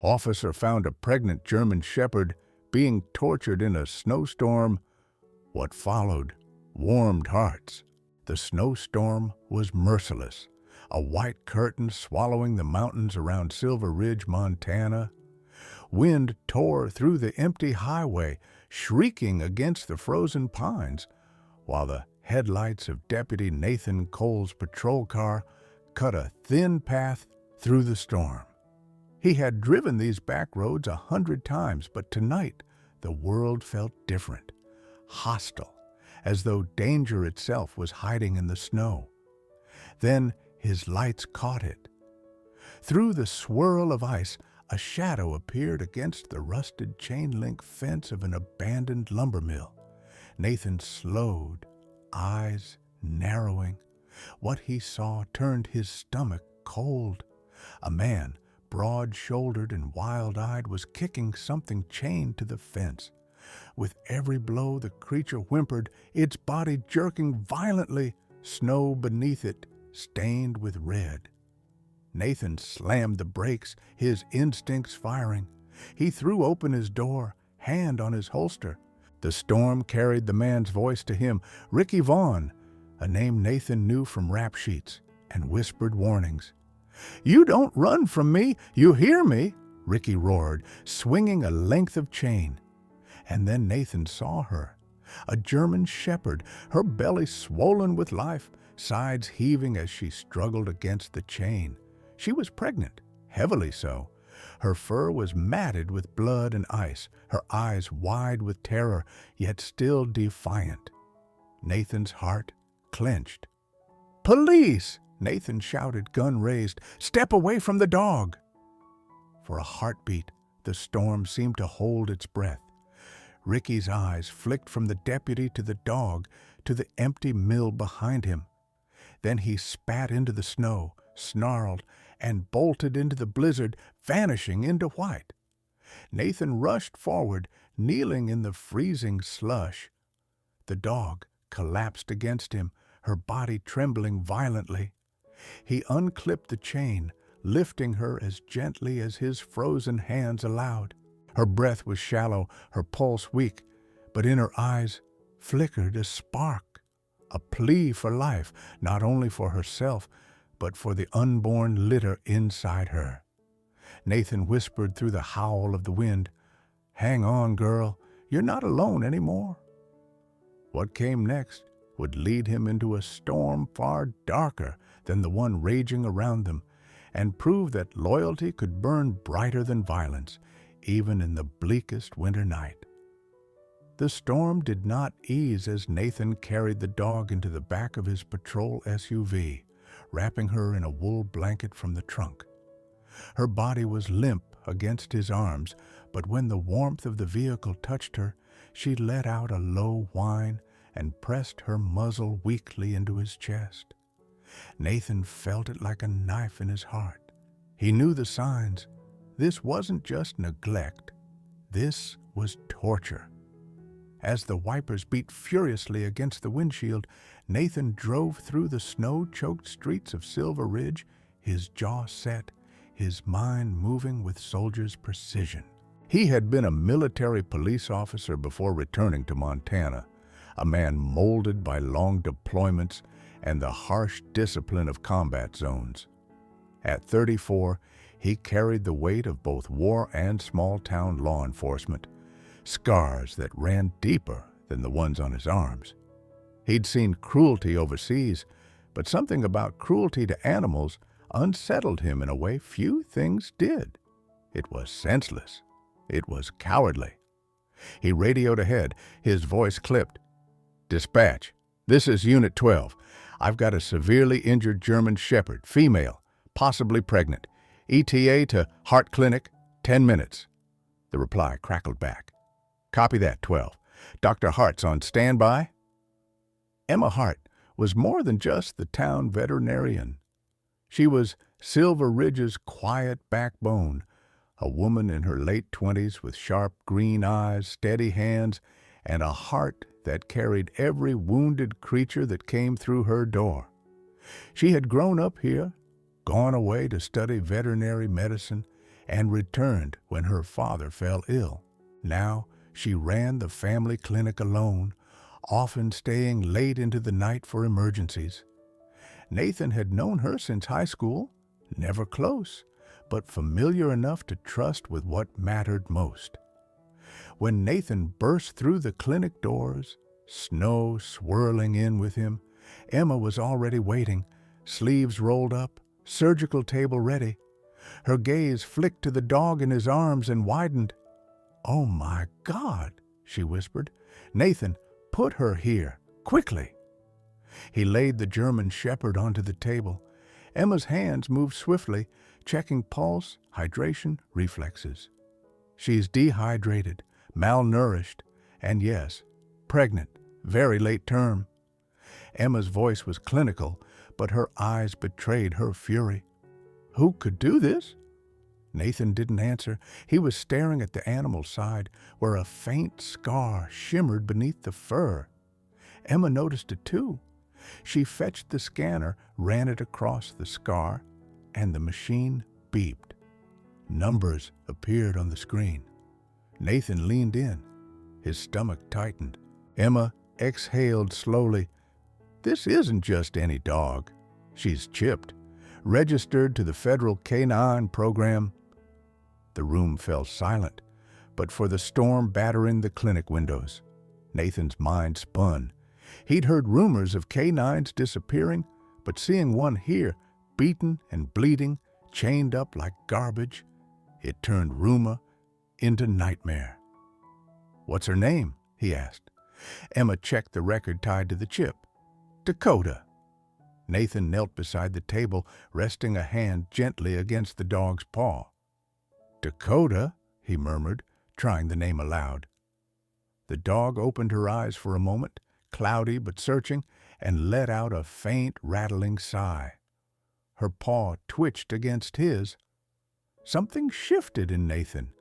Officer found a pregnant German shepherd being tortured in a snowstorm. What followed warmed hearts. The snowstorm was merciless, a white curtain swallowing the mountains around Silver Ridge, Montana. Wind tore through the empty highway, shrieking against the frozen pines, while the headlights of Deputy Nathan Cole's patrol car cut a thin path through the storm. He had driven these back roads 100 times, but tonight the world felt different, hostile, as though danger itself was hiding in the snow. Then his lights caught it. Through the swirl of ice, a shadow appeared against the rusted chain-link fence of an abandoned lumber mill. Nathan slowed, eyes narrowing. What he saw turned his stomach cold. A man, broad-shouldered and wild-eyed, was kicking something chained to the fence. With every blow, the creature whimpered, its body jerking violently, snow beneath it stained with red. Nathan slammed the brakes, his instincts firing. He threw open his door, hand on his holster. The storm carried the man's voice to him, Ricky Vaughn, a name Nathan knew from rap sheets, and whispered warnings. "You don't run from me, you hear me?" Ricky roared, swinging a length of chain. And then Nathan saw her, a German shepherd, her belly swollen with life, sides heaving as she struggled against the chain. She was pregnant, heavily so. Her fur was matted with blood and ice, her eyes wide with terror, yet still defiant. Nathan's heart clenched. "Police!" Nathan shouted, gun raised. "Step away from the dog!" For a heartbeat, the storm seemed to hold its breath. Ricky's eyes flicked from the deputy to the dog, to the empty mill behind him. Then he spat into the snow, snarled, and bolted into the blizzard, vanishing into white. Nathan rushed forward, kneeling in the freezing slush. The dog collapsed against him, her body trembling violently. He unclipped the chain, lifting her as gently as his frozen hands allowed. Her breath was shallow, her pulse weak, but in her eyes flickered a spark, a plea for life, not only for herself, but for the unborn litter inside her. Nathan whispered through the howl of the wind, "Hang on, girl, you're not alone anymore." What came next would lead him into a storm far darker than the one raging around them, and prove that loyalty could burn brighter than violence, even in the bleakest winter night. The storm did not ease as Nathan carried the dog into the back of his patrol SUV, wrapping her in a wool blanket from the trunk. Her body was limp against his arms, but when the warmth of the vehicle touched her, she let out a low whine and pressed her muzzle weakly into his chest. Nathan felt it like a knife in his heart. He knew the signs. This wasn't just neglect. This was torture. As the wipers beat furiously against the windshield, Nathan drove through the snow-choked streets of Silver Ridge, his jaw set, his mind moving with soldier's precision. He had been a military police officer before returning to Montana, a man molded by long deployments and the harsh discipline of combat zones. At 34, he carried the weight of both war and small-town law enforcement, scars that ran deeper than the ones on his arms. He'd seen cruelty overseas, but something about cruelty to animals unsettled him in a way few things did. It was senseless. It was cowardly. He radioed ahead, his voice clipped. "Dispatch, this is Unit 12. I've got a severely injured German shepherd, female, possibly pregnant. ETA to Heart Clinic, 10 minutes. The reply crackled back. "Copy that, 12. Dr. Hart's on standby." Emma Hart was more than just the town veterinarian. She was Silver Ridge's quiet backbone, a woman in her late 20s with sharp green eyes, steady hands, and a heart that carried every wounded creature that came through her door. She had grown up here, gone away to study veterinary medicine, and returned when her father fell ill. Now she ran the family clinic alone, often staying late into the night for emergencies. Nathan had known her since high school, never close, but familiar enough to trust with what mattered most. When Nathan burst through the clinic doors, snow swirling in with him, Emma was already waiting, sleeves rolled up, surgical table ready. Her gaze flicked to the dog in his arms and widened. "Oh my God," she whispered. "Nathan, put her here, quickly." He laid the German Shepherd onto the table. Emma's hands moved swiftly, checking pulse, hydration, reflexes. She's dehydrated, malnourished, and yes, pregnant, very late term. Emma's voice was clinical, but her eyes betrayed her fury. "Who could do this?" Nathan didn't answer. He was staring at the animal's side, where a faint scar shimmered beneath the fur. Emma noticed it too. She fetched the scanner, ran it across the scar, and the machine beeped. Numbers appeared on the screen. Nathan leaned in. His stomach tightened. Emma exhaled slowly. "This isn't just any dog. She's chipped, registered to the federal K9 program." The room fell silent, but for the storm battering the clinic windows. Nathan's mind spun. He'd heard rumors of K9s disappearing, but seeing one here, beaten and bleeding, chained up like garbage, it turned rumor into nightmare. "What's her name?" he asked. Emma checked the record tied to the chip. "Dakota." Nathan knelt beside the table, resting a hand gently against the dog's paw. "Dakota," he murmured, trying the name aloud. The dog opened her eyes for a moment, cloudy but searching, and let out a faint, rattling sigh. Her paw twitched against his. Something shifted in Nathan.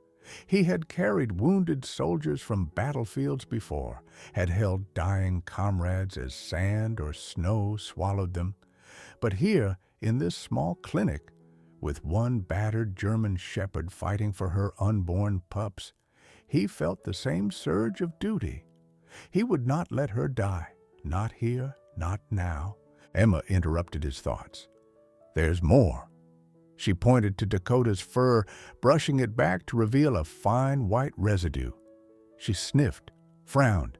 He had carried wounded soldiers from battlefields before, had held dying comrades as sand or snow swallowed them. But here, in this small clinic, with one battered German shepherd fighting for her unborn pups, he felt the same surge of duty. He would not let her die, not here, not now. Emma interrupted his thoughts. "There's more." She pointed to Dakota's fur, brushing it back to reveal a fine white residue. She sniffed, frowned.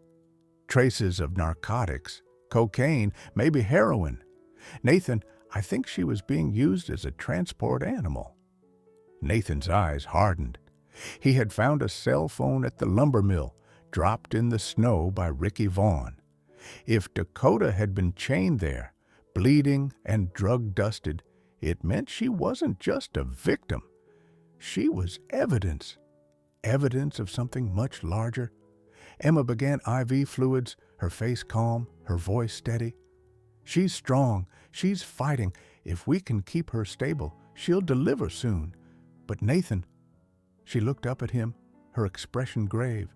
Traces of narcotics, cocaine, maybe heroin. "Nathan, I think she was being used as a transport animal." Nathan's eyes hardened. He had found a cell phone at the lumber mill, dropped in the snow by Ricky Vaughn. If Dakota had been chained there, bleeding and drug-dusted, it meant she wasn't just a victim. She was evidence. Evidence of something much larger. Emma began IV fluids, her face calm, her voice steady. "She's strong. She's fighting. If we can keep her stable, she'll deliver soon. But Nathan," she looked up at him, her expression grave,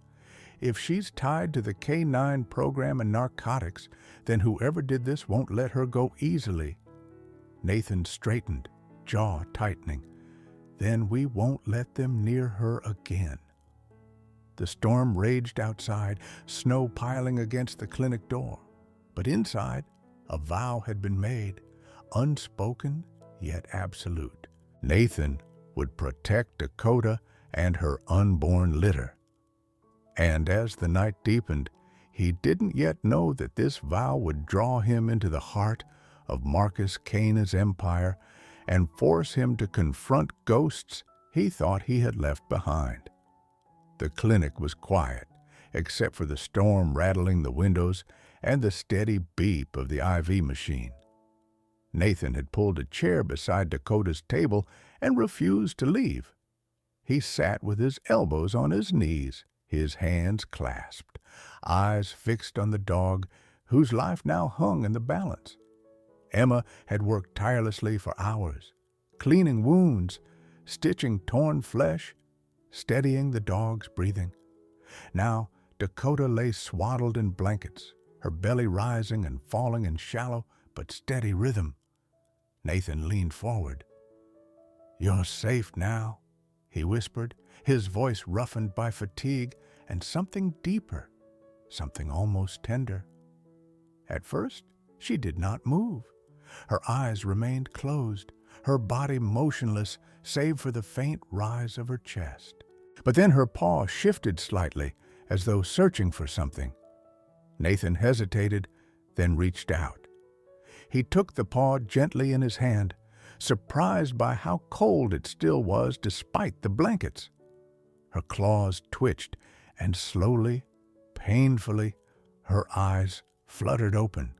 "if she's tied to the K9 program and narcotics, then whoever did this won't let her go easily." Nathan straightened, jaw tightening. "Then we won't let them near her again." The storm raged outside, snow piling against the clinic door. But inside, a vow had been made, unspoken yet absolute. Nathan would protect Dakota and her unborn litter. And as the night deepened, he didn't yet know that this vow would draw him into the heart of Marcus Cana's empire and force him to confront ghosts he thought he had left behind. The clinic was quiet, except for the storm rattling the windows and the steady beep of the IV machine. Nathan had pulled a chair beside Dakota's table and refused to leave. He sat with his elbows on his knees, his hands clasped, eyes fixed on the dog whose life now hung in the balance. Emma had worked tirelessly for hours, cleaning wounds, stitching torn flesh, steadying the dog's breathing. Now Dakota lay swaddled in blankets, her belly rising and falling in shallow but steady rhythm. Nathan leaned forward. "You're safe now," he whispered, his voice roughened by fatigue and something deeper, something almost tender. At first, she did not move. Her eyes remained closed, her body motionless save for the faint rise of her chest. But then her paw shifted slightly, as though searching for something. Nathan hesitated, then reached out. He took the paw gently in his hand, surprised by how cold it still was despite the blankets. Her claws twitched, and slowly, painfully, her eyes fluttered open.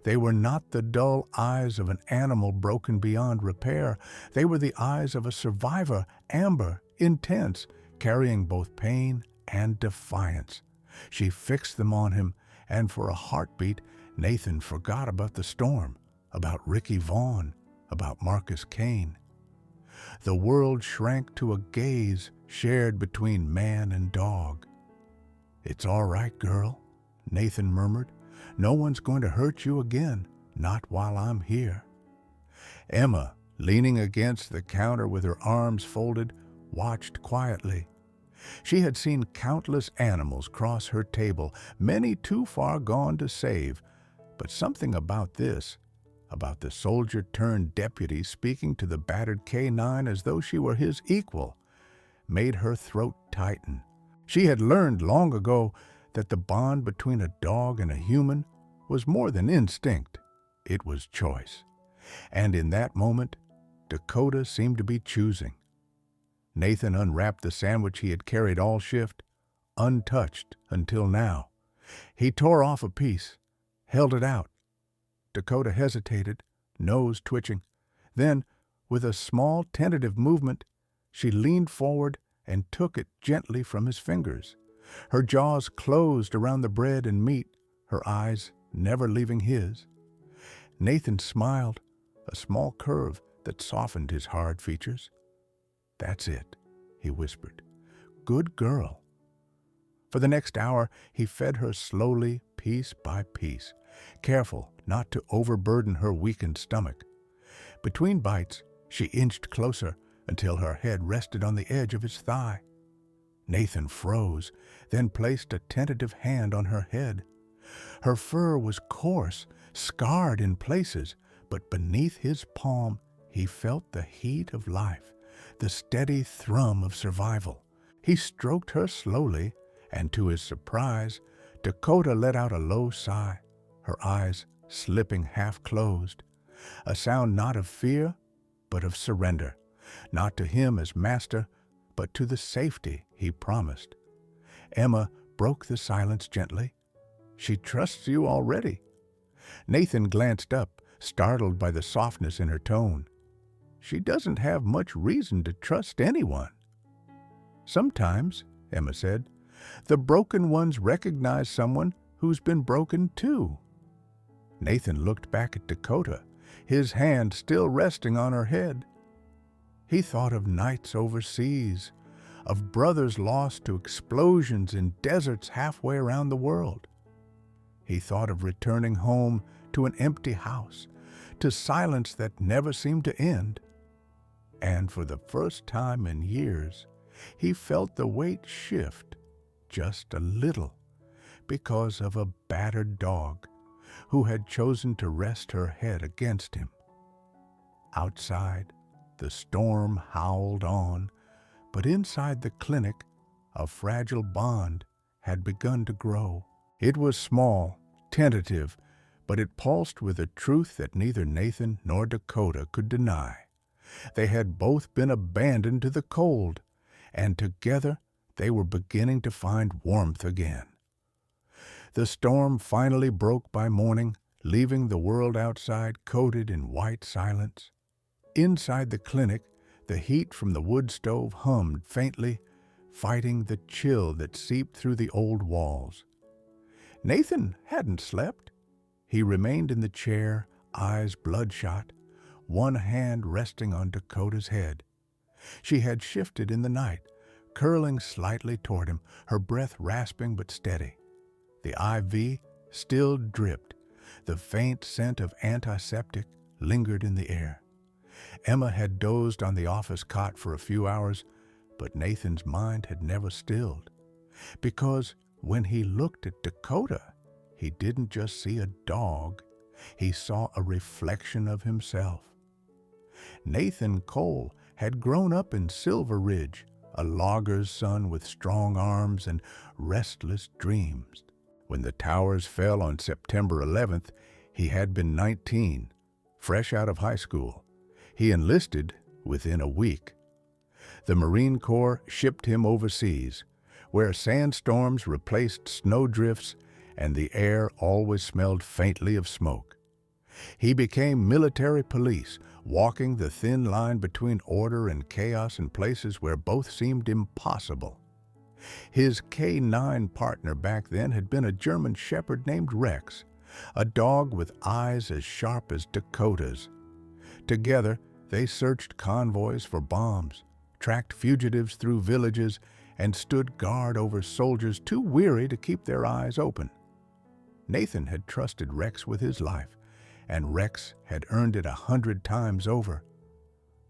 They were not the dull eyes of an animal broken beyond repair. They were the eyes of a survivor, amber, intense, carrying both pain and defiance. She fixed them on him, and for a heartbeat, Nathan forgot about the storm, about Ricky Vaughn, about Marcus Kane. The world shrank to a gaze shared between man and dog. "It's all right, girl," Nathan murmured. "No one's going to hurt you again, not while I'm here." Emma, leaning against the counter with her arms folded, watched quietly. She had seen countless animals cross her table, many too far gone to save, but something about this, about the soldier-turned-deputy speaking to the battered K-9 as though she were his equal, made her throat tighten. She had learned long ago that the bond between a dog and a human was more than instinct. It was choice. And in that moment, Dakota seemed to be choosing. Nathan unwrapped the sandwich he had carried all shift, untouched until now. He tore off a piece, held it out. Dakota hesitated, nose twitching. Then, with a small, tentative movement, she leaned forward and took it gently from his fingers. Her jaws closed around the bread and meat, her eyes never leaving his. Nathan smiled, a small curve that softened his hard features. "That's it," he whispered. "Good girl." For the next hour, he fed her slowly, piece by piece, careful not to overburden her weakened stomach. Between bites, she inched closer until her head rested on the edge of his thigh. Nathan froze, then placed a tentative hand on her head. Her fur was coarse, scarred in places, but beneath his palm he felt the heat of life, the steady thrum of survival. He stroked her slowly, and to his surprise, Dakota let out a low sigh, her eyes slipping half-closed, a sound not of fear, but of surrender, not to him as master, but to the safety he promised. Emma broke the silence gently. "She trusts you already." Nathan glanced up, startled by the softness in her tone. "She doesn't have much reason to trust anyone." "Sometimes," Emma said, "the broken ones recognize someone who's been broken too." Nathan looked back at Dakota, his hand still resting on her head. He thought of nights overseas, of brothers lost to explosions in deserts halfway around the world. He thought of returning home to an empty house, to silence that never seemed to end. And for the first time in years, he felt the weight shift just a little because of a battered dog who had chosen to rest her head against him. Outside, the storm howled on, but inside the clinic, a fragile bond had begun to grow. It was small, tentative, but it pulsed with a truth that neither Nathan nor Dakota could deny. They had both been abandoned to the cold, and together they were beginning to find warmth again. The storm finally broke by morning, leaving the world outside coated in white silence. Inside the clinic, the heat from the wood stove hummed faintly, fighting the chill that seeped through the old walls. Nathan hadn't slept. He remained in the chair, eyes bloodshot, one hand resting on Dakota's head. She had shifted in the night, curling slightly toward him, her breath rasping but steady. The IV still dripped. The faint scent of antiseptic lingered in the air. Emma had dozed on the office cot for a few hours, But Nathan's mind had never stilled, because when he looked at Dakota, he didn't just see a dog, he saw a reflection of himself. Nathan Cole had grown up in Silver Ridge, a logger's son with strong arms and restless dreams. When the towers fell on September 11th, he had been 19, fresh out of high school. He enlisted within a week. The Marine Corps shipped him overseas, where sandstorms replaced snowdrifts and the air always smelled faintly of smoke. He became military police, walking the thin line between order and chaos in places where both seemed impossible. His K-9 partner back then had been a German shepherd named Rex, a dog with eyes as sharp as Dakota's. Together, they searched convoys for bombs, tracked fugitives through villages, and stood guard over soldiers too weary to keep their eyes open. Nathan had trusted Rex with his life, and Rex had earned it 100 times over.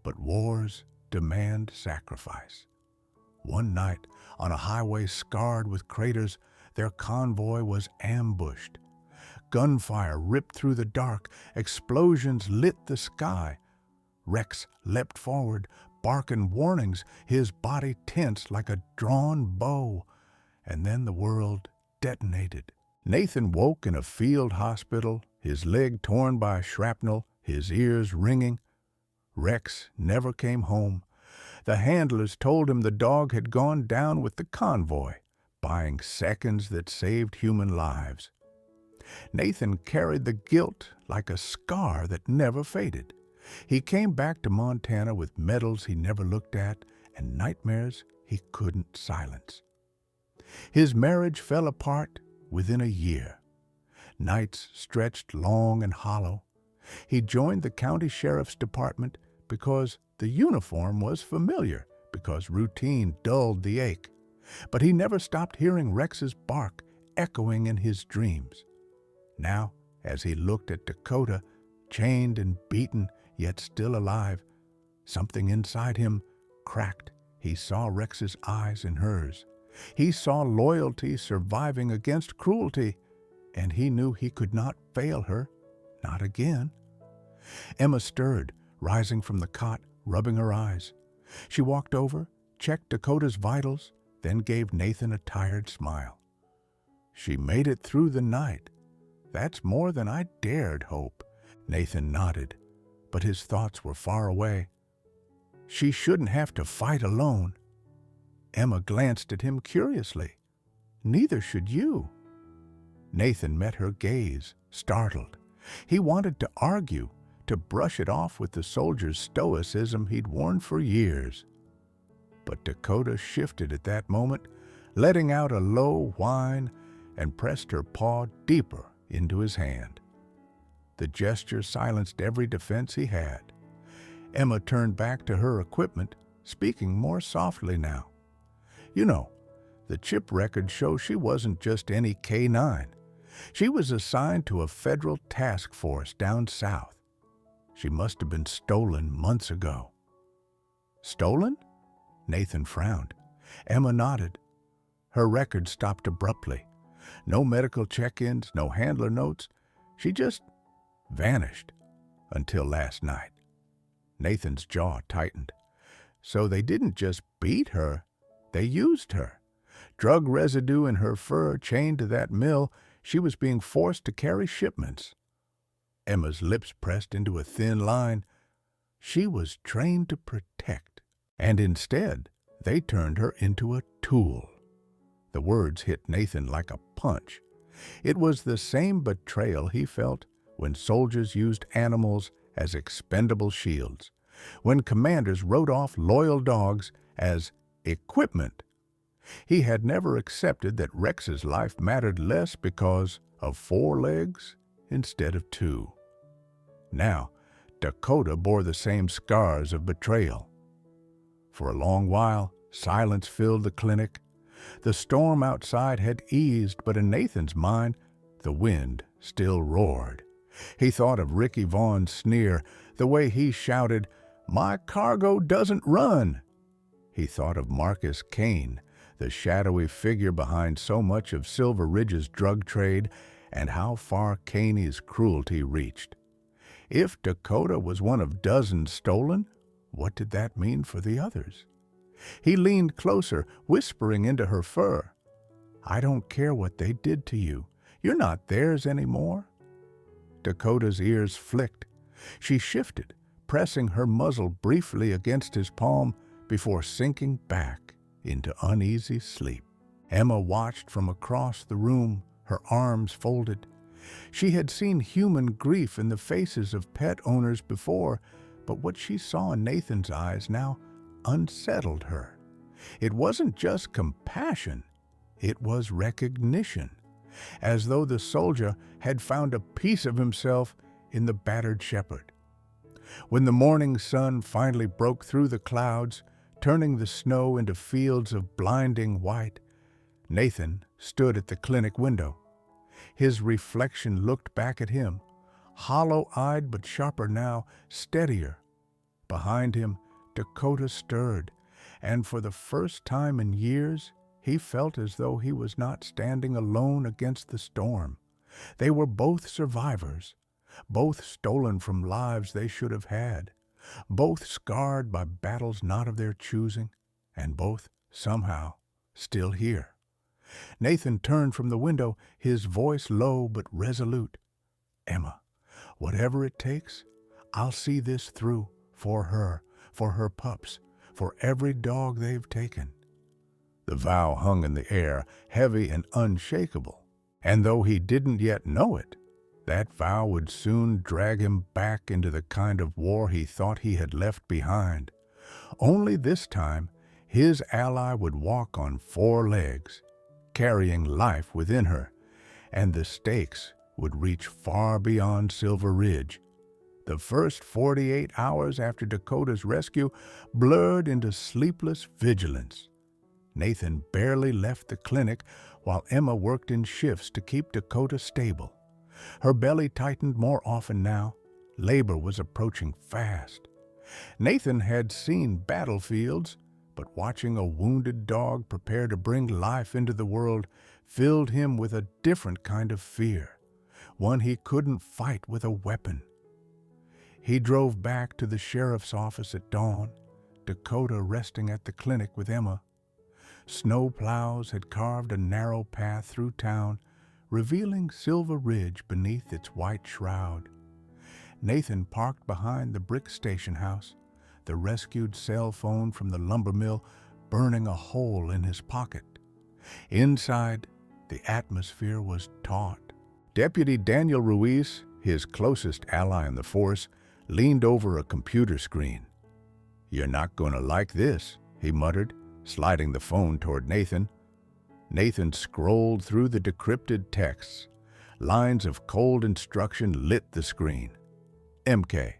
But wars demand sacrifice. One night, on a highway scarred with craters, their convoy was ambushed. Gunfire ripped through the dark, explosions lit the sky. Rex leapt forward, barking warnings, his body tense like a drawn bow, and then the world detonated. Nathan woke in a field hospital, his leg torn by shrapnel, his ears ringing. Rex never came home. The handlers told him the dog had gone down with the convoy, buying seconds that saved human lives. Nathan carried the guilt like a scar that never faded. He came back to Montana with medals he never looked at and nightmares he couldn't silence. His marriage fell apart within a year. Nights stretched long and hollow. He joined the county sheriff's department because the uniform was familiar, because routine dulled the ache. But he never stopped hearing Rex's bark echoing in his dreams. Now, as he looked at Dakota, chained and beaten, yet still alive, something inside him cracked. He saw Rex's eyes in hers. He saw loyalty surviving against cruelty, and he knew he could not fail her, not again. Emma stirred, rising from the cot, rubbing her eyes. She walked over, checked Dakota's vitals, then gave Nathan a tired smile. She made it through the night. That's more than I dared hope. Nathan nodded, but his thoughts were far away. She shouldn't have to fight alone. Emma glanced at him curiously. Neither should you. Nathan met her gaze, startled. He wanted to argue, to brush it off with the soldier's stoicism he'd worn for years. But Dakota shifted at that moment, letting out a low whine, and pressed her paw deeper into his hand. The gesture silenced every defense he had. Emma turned back to her equipment, speaking more softly now. You know, the chip records show she wasn't just any K-9. She was assigned to a federal task force down south. She must have been stolen months ago. Stolen? Nathan frowned. Emma nodded. Her record stopped abruptly. No medical check-ins, no handler notes. She just vanished until last night. Nathan's jaw tightened. So they didn't just beat her, they used her. Drug residue in her fur chained to that mill, she was being forced to carry shipments. Emma's lips pressed into a thin line. She was trained to protect, and instead they turned her into a tool. The words hit Nathan like a punch. It was the same betrayal he felt when soldiers used animals as expendable shields, when commanders wrote off loyal dogs as equipment. He had never accepted that Rex's life mattered less because of 4 legs instead of 2. Now, Dakota bore the same scars of betrayal. For a long while, silence filled the clinic. The storm outside had eased, but in Nathan's mind, the wind still roared. He thought of Ricky Vaughan's sneer, the way he shouted, "My cargo doesn't run." He thought of Marcus Kane, the shadowy figure behind so much of Silver Ridge's drug trade, and how far Caney's cruelty reached. If Dakota was one of dozens stolen, what did that mean for the others? He leaned closer, whispering into her fur, "I don't care what they did to you. You're not theirs anymore." Dakota's ears flicked. She shifted, pressing her muzzle briefly against his palm before sinking back into uneasy sleep. Emma watched from across the room, her arms folded. She had seen human grief in the faces of pet owners before, but what she saw in Nathan's eyes now unsettled her. It wasn't just compassion, it was recognition, as though the soldier had found a piece of himself in the battered shepherd. When the morning sun finally broke through the clouds, turning the snow into fields of blinding white, Nathan stood at the clinic window. His reflection looked back at him, hollow-eyed but sharper now, steadier. Behind him, Dakota stirred, and for the first time in years, he felt as though he was not standing alone against the storm. They were both survivors, both stolen from lives they should have had, both scarred by battles not of their choosing, and both, somehow, still here. Nathan turned from the window, his voice low but resolute. "Emma, whatever it takes, I'll see this through, for her pups, for every dog they've taken." The vow hung in the air, heavy and unshakable, and though he didn't yet know it, that vow would soon drag him back into the kind of war he thought he had left behind. Only this time, his ally would walk on 4 legs, carrying life within her, and the stakes would reach far beyond Silver Ridge. The first 48 hours after Dakota's rescue blurred into sleepless vigilance. Nathan barely left the clinic while Emma worked in shifts to keep Dakota stable. Her belly tightened more often now. Labor was approaching fast. Nathan had seen battlefields, but watching a wounded dog prepare to bring life into the world filled him with a different kind of fear, one he couldn't fight with a weapon. He drove back to the sheriff's office at dawn, Dakota resting at the clinic with Emma. Snow plows had carved a narrow path through town, revealing Silver Ridge beneath its white shroud. Nathan parked behind the brick station house, the rescued cell phone from the lumber mill burning a hole in his pocket. Inside, the atmosphere was taut. Deputy Daniel Ruiz, his closest ally in the force, leaned over a computer screen. "You're not going to like this," he muttered, sliding the phone toward Nathan. Nathan scrolled through the decrypted texts. Lines of cold instruction lit the screen. "MK,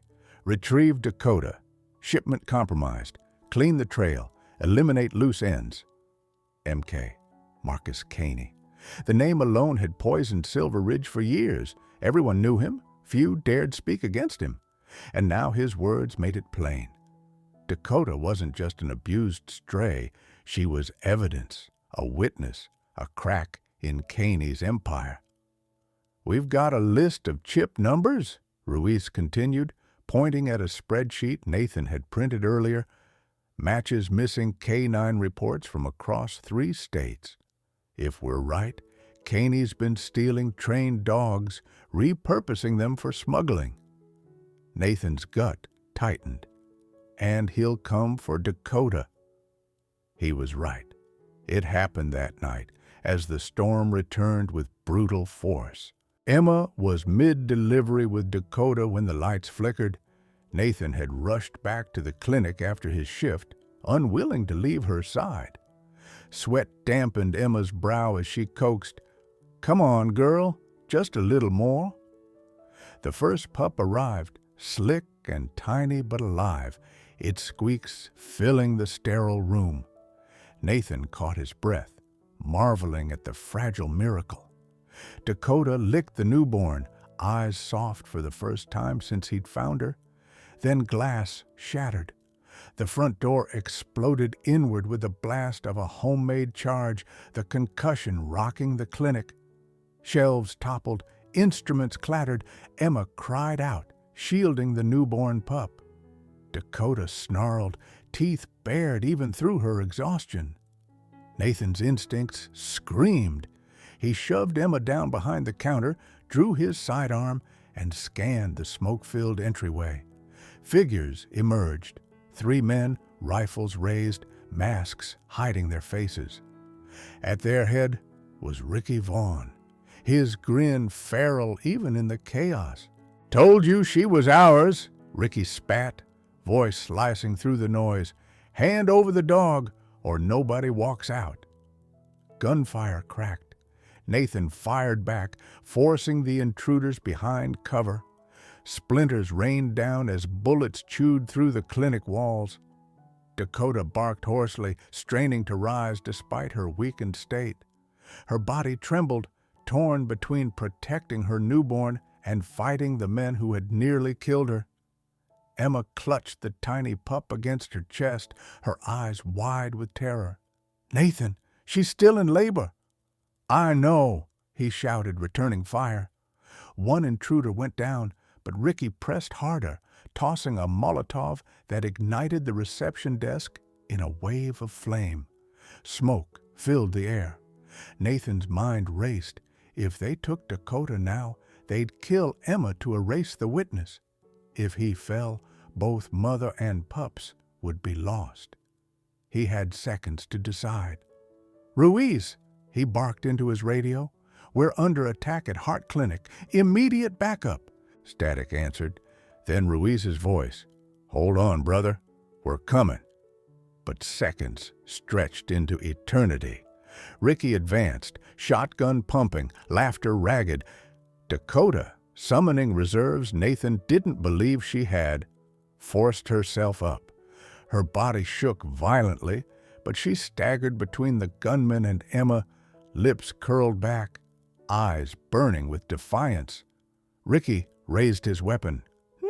retrieve Dakota. Shipment compromised. Clean the trail. Eliminate loose ends." MK, Marcus Caney. The name alone had poisoned Silver Ridge for years. Everyone knew him. Few dared speak against him. And now his words made it plain. Dakota wasn't just an abused stray. She was evidence, a witness, a crack in Caney's empire. "We've got a list of chip numbers," Ruiz continued, pointing at a spreadsheet Nathan had printed earlier. "Matches missing K9 reports from across 3 states. If we're right, Caney's been stealing trained dogs, repurposing them for smuggling." Nathan's gut tightened. "And he'll come for Dakota." He was right. It happened that night, as the storm returned with brutal force. Emma was mid-delivery with Dakota when the lights flickered. Nathan had rushed back to the clinic after his shift, unwilling to leave her side. Sweat dampened Emma's brow as she coaxed, "Come on, girl, just a little more." The first pup arrived, slick and tiny but alive, its squeaks filling the sterile room. Nathan caught his breath, marveling at the fragile miracle. Dakota licked the newborn, eyes soft for the first time since he'd found her. Then glass shattered. The front door exploded inward with the blast of a homemade charge, the concussion rocking the clinic. Shelves toppled, instruments clattered. Emma cried out, shielding the newborn pup. Dakota snarled, teeth bared even through her exhaustion. Nathan's instincts screamed. He shoved Emma down behind the counter, drew his sidearm, and scanned the smoke-filled entryway. Figures emerged. 3 men, rifles raised, masks hiding their faces. At their head was Ricky Vaughn, his grin feral even in the chaos. "Told you she was ours," Ricky spat, voice slicing through the noise. "Hand over the dog, or nobody walks out." Gunfire cracked. Nathan fired back, forcing the intruders behind cover. Splinters rained down as bullets chewed through the clinic walls. Dakota barked hoarsely, straining to rise despite her weakened state. Her body trembled, torn between protecting her newborn and fighting the men who had nearly killed her. Emma clutched the tiny pup against her chest, her eyes wide with terror. "Nathan, she's still in labor." "I know," he shouted, returning fire. One intruder went down, but Ricky pressed harder, tossing a Molotov that ignited the reception desk in a wave of flame. Smoke filled the air. Nathan's mind raced. If they took Dakota now, they'd kill Emma to erase the witness. If he fell, both mother and pups would be lost. He had seconds to decide. "Ruiz," he barked into his radio. "We're under attack at Heart Clinic. Immediate backup." Static answered. Then Ruiz's voice. "Hold on, brother. We're coming." But seconds stretched into eternity. Ricky advanced, shotgun pumping, laughter ragged. Dakota, summoning reserves Nathan didn't believe she had, forced herself up. Her body shook violently, but she staggered between the gunman and Emma, lips curled back, eyes burning with defiance. Ricky raised his weapon.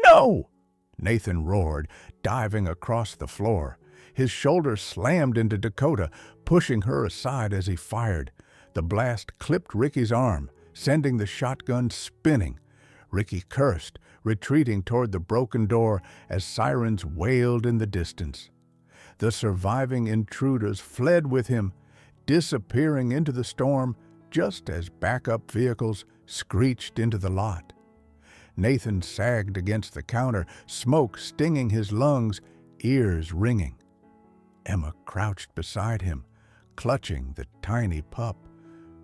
"No!" Nathan roared, diving across the floor. His shoulder slammed into Dakota, pushing her aside as he fired. The blast clipped Ricky's arm, sending the shotgun spinning. Ricky cursed, retreating toward the broken door as sirens wailed in the distance. The surviving intruders fled with him, disappearing into the storm just as backup vehicles screeched into the lot. Nathan sagged against the counter, smoke stinging his lungs, ears ringing. Emma crouched beside him, clutching the tiny pup,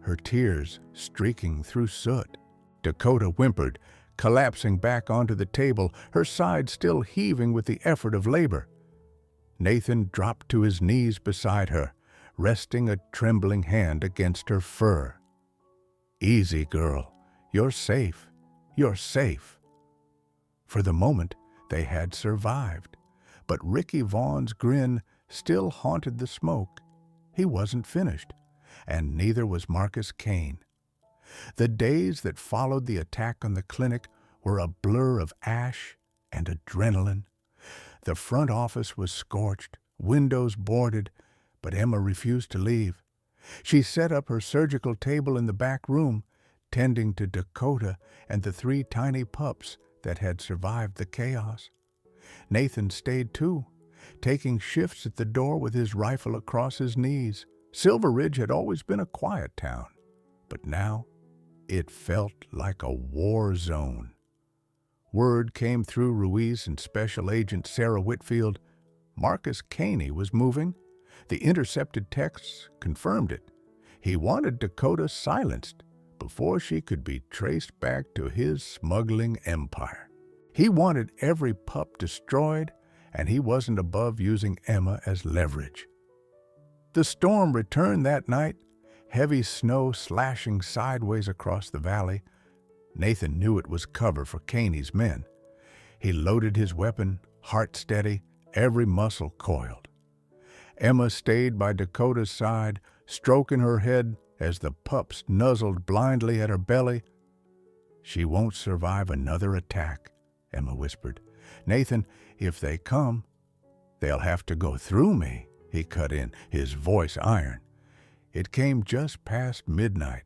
her tears streaking through soot. Dakota whimpered, collapsing back onto the table, her side still heaving with the effort of labor. Nathan dropped to his knees beside her, resting a trembling hand against her fur. "Easy, girl. You're safe. You're safe." For the moment, they had survived. But Ricky Vaughn's grin still haunted the smoke. He wasn't finished, and neither was Marcus Kane. The days that followed the attack on the clinic were a blur of ash and adrenaline. The front office was scorched, windows boarded, but Emma refused to leave. She set up her surgical table in the back room, tending to Dakota and the 3 tiny pups that had survived the chaos. Nathan stayed too, taking shifts at the door with his rifle across his knees. Silver Ridge had always been a quiet town, but now it felt like a war zone. Word came through Ruiz and Special Agent Sarah Whitfield. Marcus Caney was moving. The intercepted texts confirmed it. He wanted Dakota silenced before she could be traced back to his smuggling empire. He wanted every pup destroyed, and he wasn't above using Emma as leverage. The storm returned that night, heavy snow slashing sideways across the valley. Nathan knew it was cover for Caney's men. He loaded his weapon, heart steady, every muscle coiled. Emma stayed by Dakota's side, stroking her head as the pups nuzzled blindly at her belly. "She won't survive another attack," Emma whispered. "Nathan, if they come..." "They'll have to go through me," he cut in, his voice iron. It came just past midnight.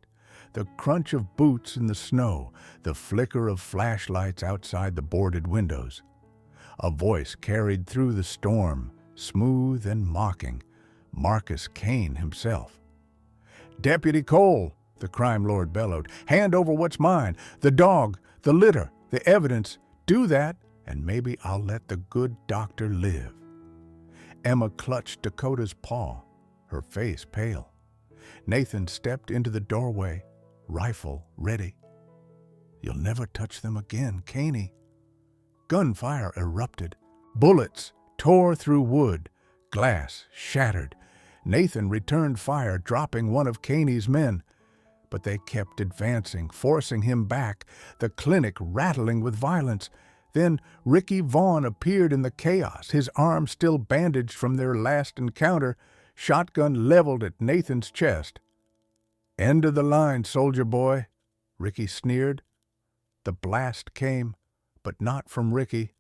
The crunch of boots in the snow, the flicker of flashlights outside the boarded windows. A voice carried through the storm, smooth and mocking, Marcus Kane himself. "Deputy Cole," the crime lord bellowed, "hand over what's mine, the dog, the litter, the evidence. Do that, and maybe I'll let the good doctor live." Emma clutched Dakota's paw, her face pale. Nathan stepped into the doorway, rifle ready. "You'll never touch them again, Caney." Gunfire erupted. Bullets tore through wood. Glass shattered. Nathan returned fire, dropping one of Caney's men. But they kept advancing, forcing him back, the clinic rattling with violence. Then Ricky Vaughn appeared in the chaos, his arm still bandaged from their last encounter, shotgun leveled at Nathan's chest. "End of the line, soldier boy," Ricky sneered. The blast came, but not from Ricky.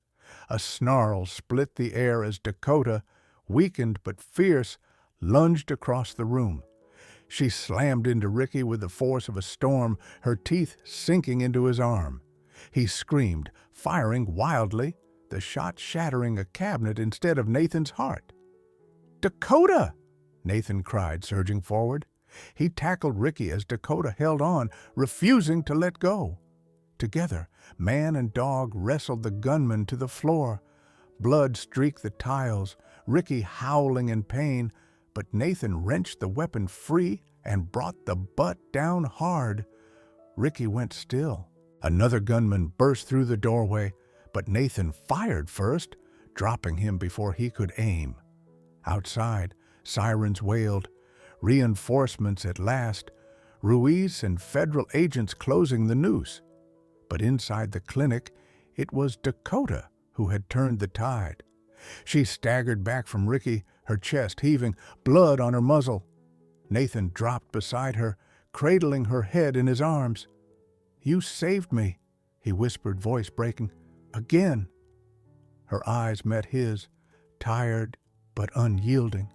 A snarl split the air as Dakota, weakened but fierce, lunged across the room. She slammed into Ricky with the force of a storm, her teeth sinking into his arm. He screamed, firing wildly, the shot shattering a cabinet instead of Nathan's heart. "Dakota!" Nathan cried, surging forward. He tackled Ricky as Dakota held on, refusing to let go. Together, man and dog wrestled the gunman to the floor. Blood streaked the tiles, Ricky howling in pain, but Nathan wrenched the weapon free and brought the butt down hard. Ricky went still. Another gunman burst through the doorway, but Nathan fired first, dropping him before he could aim. Outside, sirens wailed. Reinforcements at last. Ruiz and federal agents closing the noose. But inside the clinic, it was Dakota who had turned the tide. She staggered back from Ricky, her chest heaving, blood on her muzzle. Nathan dropped beside her, cradling her head in his arms. "You saved me," he whispered, voice breaking. "Again." Her eyes met his, tired but unyielding.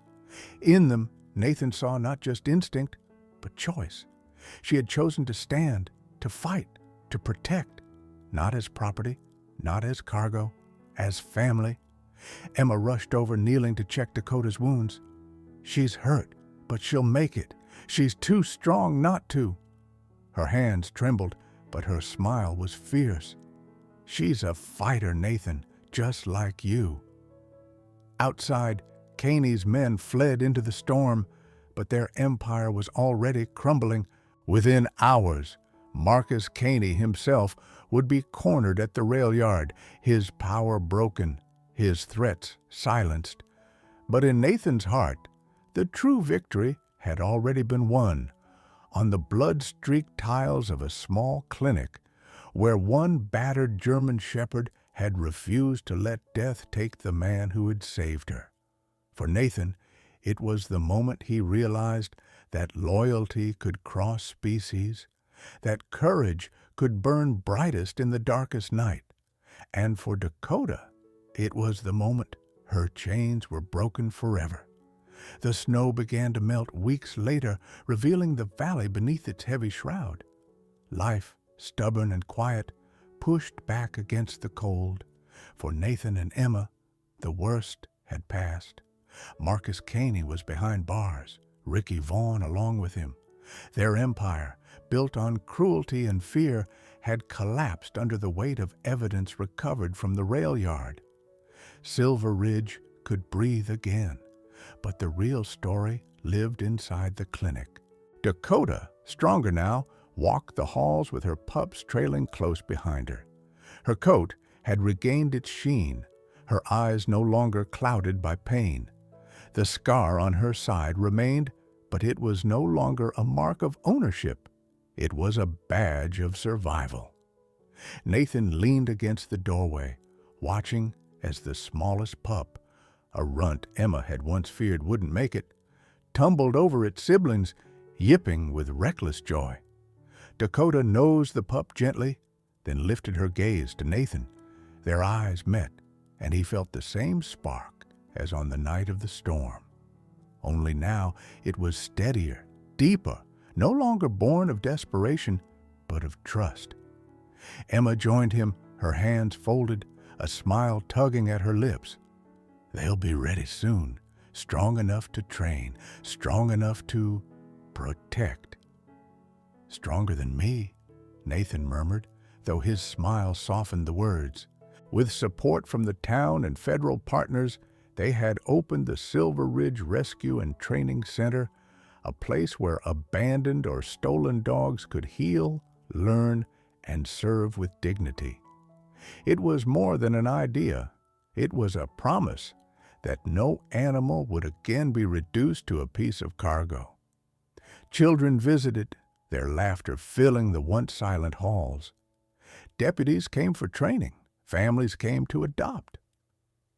In them, Nathan saw not just instinct, but choice. She had chosen to stand, to fight, to protect, not as property, not as cargo, as family. Emma rushed over, kneeling to check Dakota's wounds. "She's hurt, but she'll make it. She's too strong not to." Her hands trembled, but her smile was fierce. "She's a fighter, Nathan, just like you." Outside, Caney's men fled into the storm, but their empire was already crumbling. Within hours, Marcus Caney himself would be cornered at the rail yard, his power broken, his threats silenced. But in Nathan's heart, the true victory had already been won, on the blood-streaked tiles of a small clinic, where one battered German shepherd had refused to let death take the man who had saved her. For Nathan, it was the moment he realized that loyalty could cross species, that courage could burn brightest in the darkest night. And for Dakota, it was the moment her chains were broken forever. The snow began to melt weeks later, revealing the valley beneath its heavy shroud. Life, stubborn and quiet, pushed back against the cold. For Nathan and Emma, the worst had passed. Marcus Caney was behind bars, Ricky Vaughn along with him. Their empire, built on cruelty and fear, had collapsed under the weight of evidence recovered from the rail yard. Silver Ridge could breathe again, but the real story lived inside the clinic. Dakota, stronger now, walked the halls with her pups trailing close behind her. Her coat had regained its sheen, her eyes no longer clouded by pain. The scar on her side remained, but it was no longer a mark of ownership. It was a badge of survival. Nathan leaned against the doorway, watching as the smallest pup, a runt Emma had once feared wouldn't make it, tumbled over its siblings, yipping with reckless joy. Dakota nosed the pup gently, then lifted her gaze to Nathan. Their eyes met, and he felt the same spark, as on the night of the storm. Only now it was steadier, deeper, no longer born of desperation, but of trust. Emma joined him, her hands folded, a smile tugging at her lips. They'll be ready soon, strong enough to train, strong enough to protect. Stronger than me, Nathan murmured, though his smile softened the words. With support from the town and federal partners, they had opened the Silver Ridge Rescue and Training Center, a place where abandoned or stolen dogs could heal, learn, and serve with dignity. It was more than an idea. It was a promise that no animal would again be reduced to a piece of cargo. Children visited, their laughter filling the once silent halls. Deputies came for training. Families came to adopt.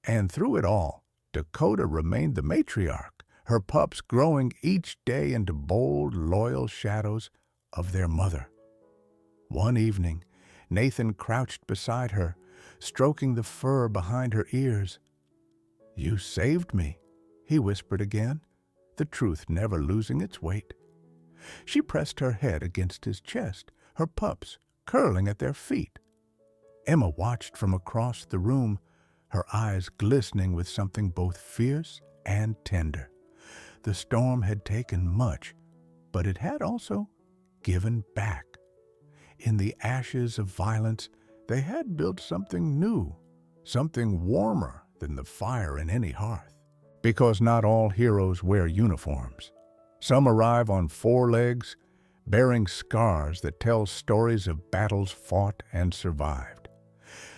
And through it all, Dakota remained the matriarch, her pups growing each day into bold, loyal shadows of their mother. One evening, Nathan crouched beside her, stroking the fur behind her ears. "You saved me," he whispered again, the truth never losing its weight. She pressed her head against his chest, her pups curling at their feet. Emma watched from across the room, her eyes glistening with something both fierce and tender. The storm had taken much, but it had also given back. In the ashes of violence, they had built something new, something warmer than the fire in any hearth. Because not all heroes wear uniforms. Some arrive on four legs, bearing scars that tell stories of battles fought and survived.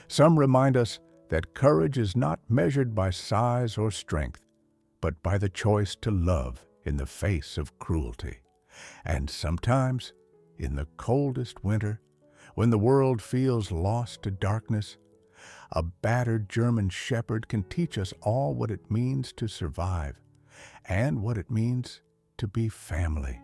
Some remind us that courage is not measured by size or strength, but by the choice to love in the face of cruelty. And sometimes, in the coldest winter, when the world feels lost to darkness, a battered German shepherd can teach us all what it means to survive and what it means to be family.